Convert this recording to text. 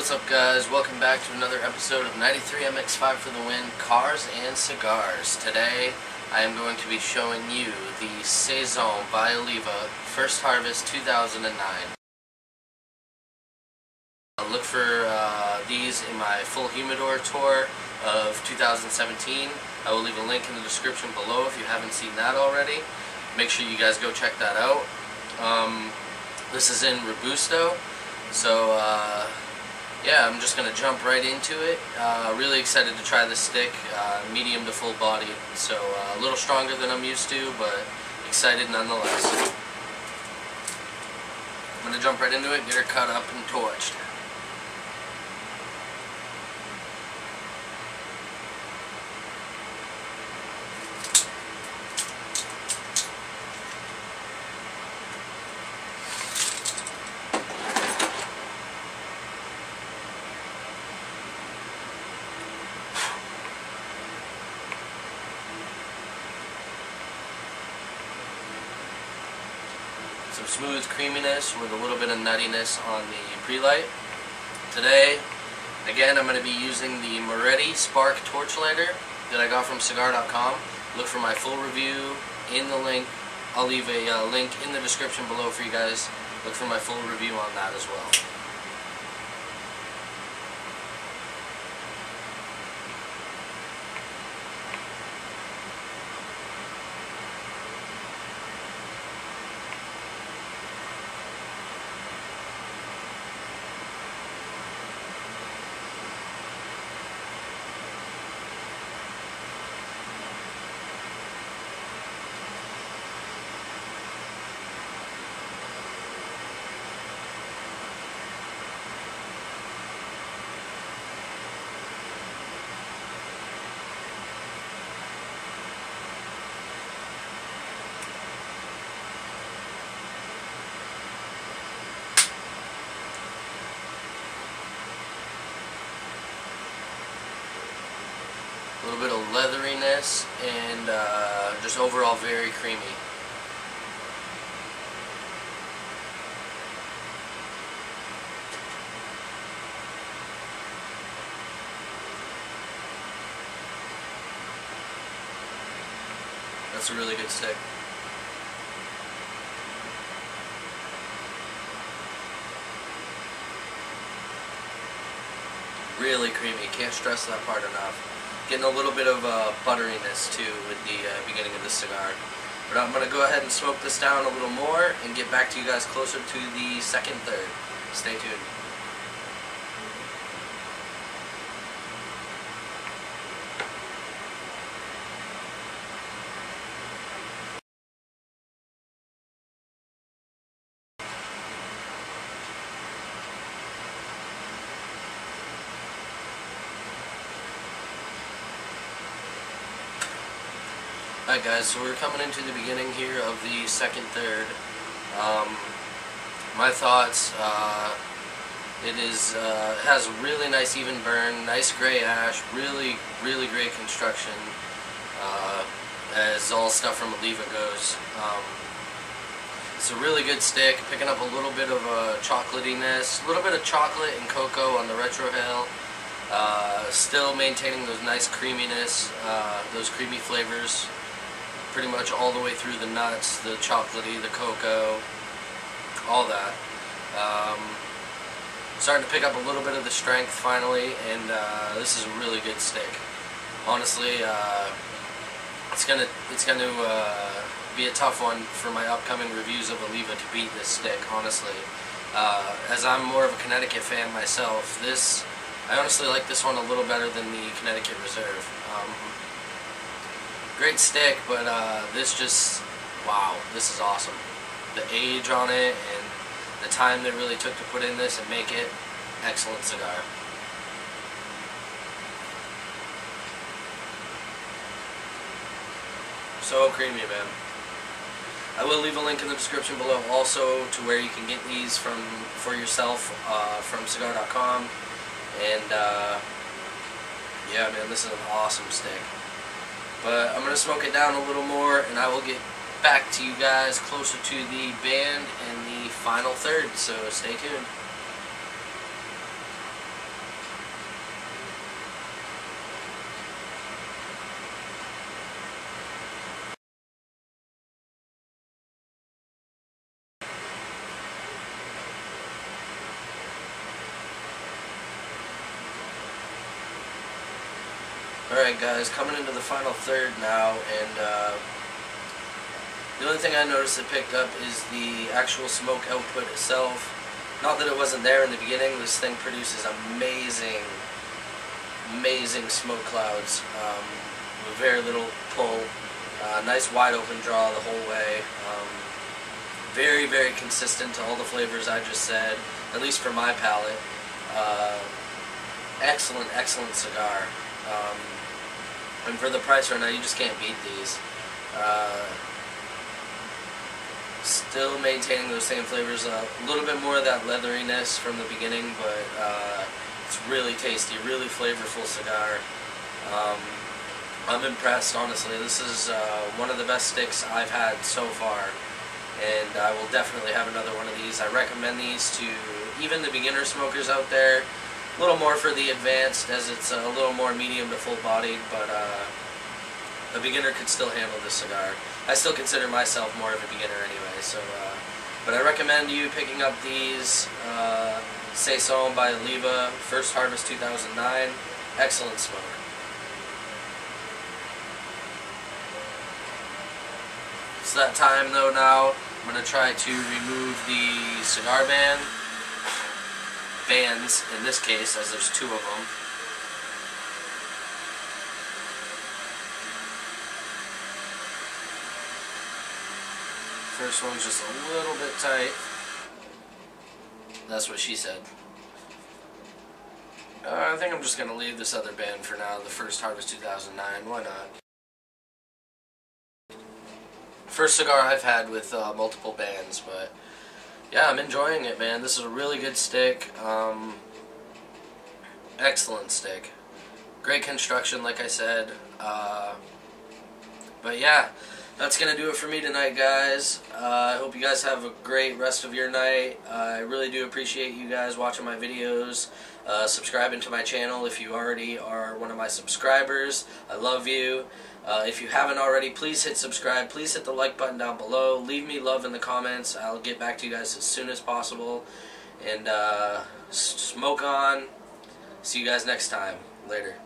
what's up guys? Welcome back to another episode of 93 MX5 for the win, Cars and Cigars. Today I am going to be showing you the Saison by Oliva First Harvest 2009. Look for these in my full humidor tour of 2017. I will leave a link in the description below if you haven't seen that already. Make sure you guys go check that out. This is in Robusto. So yeah, I'm just going to jump right into it. Really excited to try this stick, medium to full body, so a little stronger than I'm used to, but excited nonetheless. I'm going to jump right into it, get her cut up and torched. Some smooth creaminess with a little bit of nuttiness on the pre-light. Today, again, I'm going to be using the Moretti Spark torch lighter that I got from cigar.com. Look for my full review in the link. I'll leave a link in the description below for you guys. Look for my full review on that as well. A little bit of leatheriness and just overall very creamy. That's a really good stick. Really creamy. Can't stress that part enough. Getting a little bit of butteriness too with the beginning of the cigar. But I'm going to go ahead and smoke this down a little more and get back to you guys closer to the second third. Stay tuned. Alright guys, so we're coming into the beginning here of the second third. My thoughts, it has a really nice even burn, nice gray ash, really great construction, as all stuff from Oliva goes. It's a really good stick, picking up a little bit of chocolatiness, a little bit of chocolate and cocoa on the retrohale. Still maintaining those nice creaminess, those creamy flavors. Pretty much all the way through the nuts, the chocolatey, the cocoa, all that. Starting to pick up a little bit of the strength finally, and this is a really good stick. Honestly, it's gonna be a tough one for my upcoming reviews of Oliva to beat this stick. Honestly, as I'm more of a Connecticut fan myself, I honestly like this one a little better than the Connecticut Reserve. Great stick, but this just, wow, this is awesome. The age on it and the time they really took to put in this and make it, excellent cigar. So creamy, man. I will leave a link in the description below also to where you can get these for yourself from cigar.com. And yeah, man, this is an awesome stick. But I'm going to smoke it down a little more, and I will get back to you guys closer to the band and the final third, so stay tuned. Alright guys, coming into the final third now, and the only thing I noticed that picked up is the actual smoke output itself. Not that it wasn't there in the beginning. This thing produces amazing smoke clouds with very little pull. Nice wide open draw the whole way. Very, very consistent to all the flavors I just said, at least for my palate. Excellent cigar. And for the price right now, you just can't beat these. Still maintaining those same flavors, a little bit more of that leatheriness from the beginning, but it's really tasty, really flavorful cigar. I'm impressed, honestly. This is one of the best sticks I've had so far, and I will definitely have another one of these. I recommend these to even the beginner smokers out there. A little more for the advanced, as it's a little more medium to full bodied, but a beginner could still handle this cigar. I still consider myself more of a beginner anyway, so but I recommend you picking up these Saison by Oliva, First Harvest 2009. Excellent smoke. It's that time though now. I'm going to try to remove the cigar bands in this case, as there's two of them. First one's just a little bit tight. That's what she said. I think I'm just going to leave this other band for now, the First Harvest 2009. Why not? First cigar I've had with multiple bands, but yeah, I'm enjoying it, man. This is a really good stick. Excellent stick. Great construction, like I said. But yeah, that's going to do it for me tonight, guys. I hope you guys have a great rest of your night. I really do appreciate you guys watching my videos. Subscribing to my channel if you already are one of my subscribers. I love you. If you haven't already, please hit subscribe. Please hit the like button down below. Leave me love in the comments. I'll get back to you guys as soon as possible. And smoke on. See you guys next time. Later.